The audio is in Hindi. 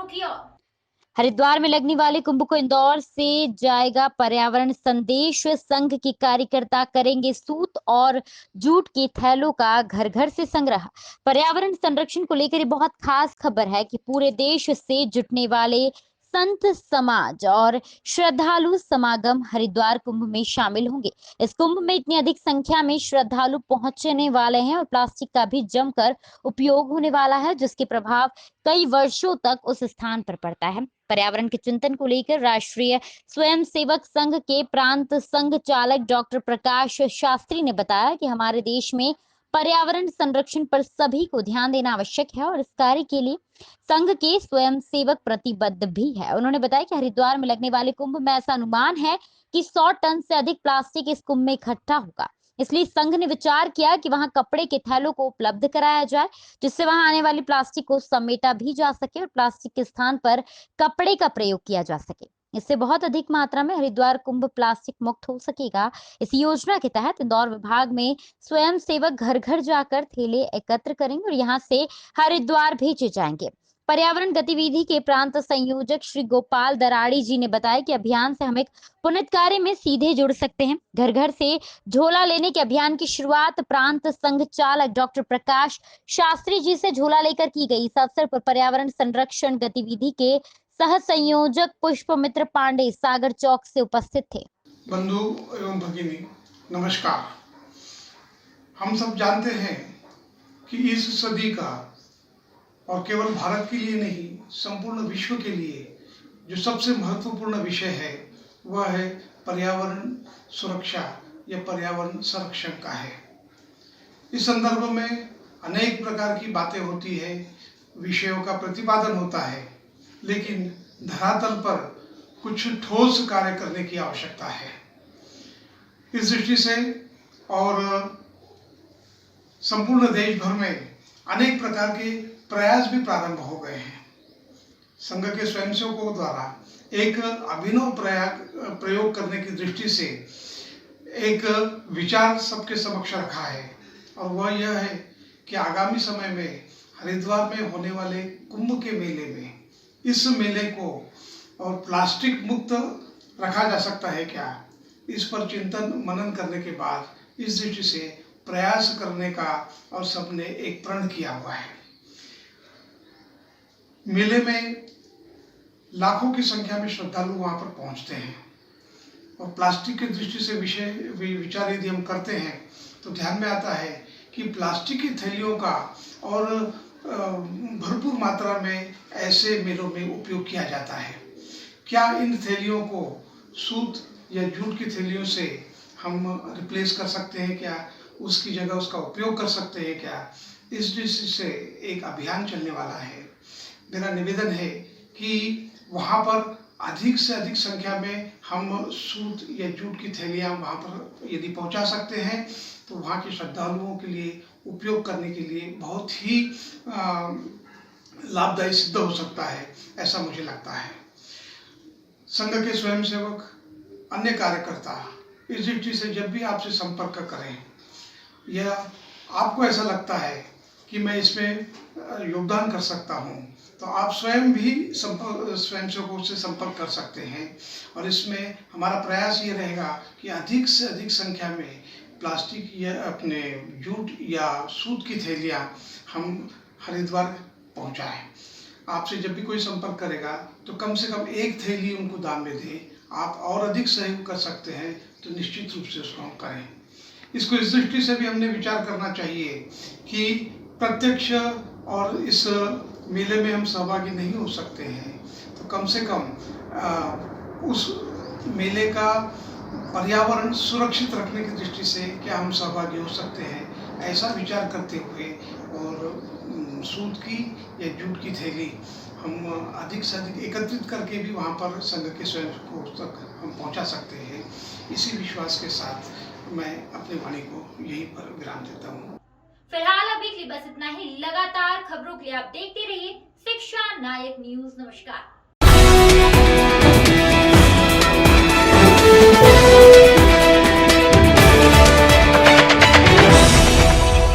खबरों की ओर। हरिद्वार में लगने वाले कुंभ को इंदौर से जाएगा पर्यावरण संदेश। संघ के कार्यकर्ता करेंगे सूत और जूट के थैलों का घर घर से संग्रह। पर्यावरण संरक्षण को लेकर ये बहुत खास खबर है कि पूरे देश से जुटने वाले संत समाज और श्रद्धालु समागम हरिद्वार कुंभ में शामिल होंगे। इस कुंभ में इतनी अधिक संख्या में श्रद्धालु पहुंचने वाले हैं और प्लास्टिक का भी जमकर उपयोग होने वाला है, जिसके प्रभाव कई वर्षों तक उस स्थान पर पड़ता है। पर्यावरण के चिंतन को लेकर राष्ट्रीय स्वयंसेवक संघ के प्रांत संघ चालक डॉक्टर प्रकाश शास्त्री ने बताया कि हमारे देश में पर्यावरण संरक्षण पर सभी को ध्यान देना आवश्यक है और इस कार्य के लिए संघ के स्वयंसेवक प्रतिबद्ध भी है। उन्होंने बताया कि हरिद्वार में लगने वाले कुंभ में ऐसा अनुमान है कि 100 टन से अधिक प्लास्टिक इस कुंभ में इकट्ठा होगा। इसलिए संघ ने विचार किया कि वहां कपड़े के थैलों को उपलब्ध कराया जाए, जिससे वहां आने वाली प्लास्टिक को समेटा भी जा सके और प्लास्टिक के स्थान पर कपड़े का प्रयोग किया जा सके। इससे बहुत अधिक मात्रा में हरिद्वार कुंभ प्लास्टिक मुक्त हो सकेगा। इस योजना के तहत इंदौर विभाग में स्वयं सेवक घर घर जाकर थैले एकत्र करेंगे और यहाँ से हरिद्वार भेजे जाएंगे। पर्यावरण गतिविधि के प्रांत संयोजक श्री गोपाल दराड़ी जी ने बताया कि अभियान से हम एक पुण्य कार्य में सीधे जुड़ सकते हैं। घर घर से झोला लेने के अभियान की शुरुआत प्रांत संघ चालक डॉक्टर प्रकाश शास्त्री जी से झोला लेकर की गई। इस अवसर पर पर्यावरण संरक्षण गतिविधि के सह संयोजक पुष्पमित्र पांडे सागर चौक से उपस्थित थे। बंधु एवं भगिनी नमस्कार। हम सब जानते हैं कि इस सदी का और केवल भारत के लिए नहीं संपूर्ण विश्व के लिए जो सबसे महत्वपूर्ण विषय है वह है पर्यावरण सुरक्षा या पर्यावरण संरक्षण का है। इस संदर्भ में अनेक प्रकार की बातें होती है, विषयों का प्रतिपादन होता है, लेकिन धरातल पर कुछ ठोस कार्य करने की आवश्यकता है। इस दृष्टि से और संपूर्ण देश भर में अनेक प्रकार के प्रयास भी प्रारंभ हो गए हैं। संघ के स्वयंसेवकों द्वारा एक अभिनव प्रयोग करने की दृष्टि से एक विचार सबके समक्ष रखा है और वह यह है कि आगामी समय में हरिद्वार में होने वाले कुंभ के मेले में इस मेले को और प्लास्टिक मुक्त रखा जा सकता है क्या, इस पर चिंतन मनन करने के बाद इस दृष्टि से प्रयास करने का और सबने एक प्रण किया हुआ है। मेले में लाखों की संख्या में श्रद्धालु वहां पर पहुंचते हैं और प्लास्टिक की दृष्टि से विचार यदि हम करते हैं तो ध्यान में आता है कि प्लास्टिक की थैलियों का और भरपूर मात्रा में ऐसे मेलों में उपयोग किया जाता है। क्या इन थैलियों को सूत या जूट की थैलियों से हम रिप्लेस कर सकते हैं क्या, उसकी जगह उसका उपयोग कर सकते हैं क्या, इस दृष्टि से एक अभियान चलने वाला है। मेरा निवेदन है कि वहाँ पर अधिक से अधिक संख्या में हम सूत या जूट की थैलियाँ वहाँ पर यदि पहुँचा सकते हैं तो वहाँ के श्रद्धालुओं के लिए उपयोग करने के लिए बहुत ही लाभदायी सिद्ध हो सकता है, ऐसा मुझे लगता है। संघ के स्वयंसेवक अन्य कार्यकर्ता इस दृष्टि से जब भी आपसे संपर्क करें या आपको ऐसा लगता है कि मैं इसमें योगदान कर सकता हूं, तो आप स्वयं भी स्वयंसेवकों से संपर्क कर सकते हैं और इसमें हमारा प्रयास ये रहेगा कि अधिक से अधिक संख्या में प्लास्टिक या अपने जूट या सूत की थैलियाँ हम हरिद्वार पहुँचाएँ। आपसे जब भी कोई संपर्क करेगा तो कम से कम एक थैली उनको दान में दें। आप और अधिक सहयोग कर सकते हैं तो निश्चित रूप से उसको हम करें। इसको इस दृष्टि से भी हमने विचार करना चाहिए कि प्रत्यक्ष और इस मेले में हम सहभागी नहीं हो सकते हैं तो कम से कम उस मेले का पर्यावरण सुरक्षित रखने की दृष्टि से क्या हम सहभागी हो सकते हैं, ऐसा विचार करते हुए और सूत की या जूट की थैली हम अधिक से अधिक एकत्रित करके भी वहाँ पर संघ के स्वयंसेवकों तक हम पहुँचा सकते हैं। इसी विश्वास के साथ मैं अपनी वाणी को यहीं पर विराम देता हूँ। फिलहाल अभी के लिए बस इतना ही। लगातार खबरों के लिए आप देखते रहिए शिक्षा नायक न्यूज। नमस्कार।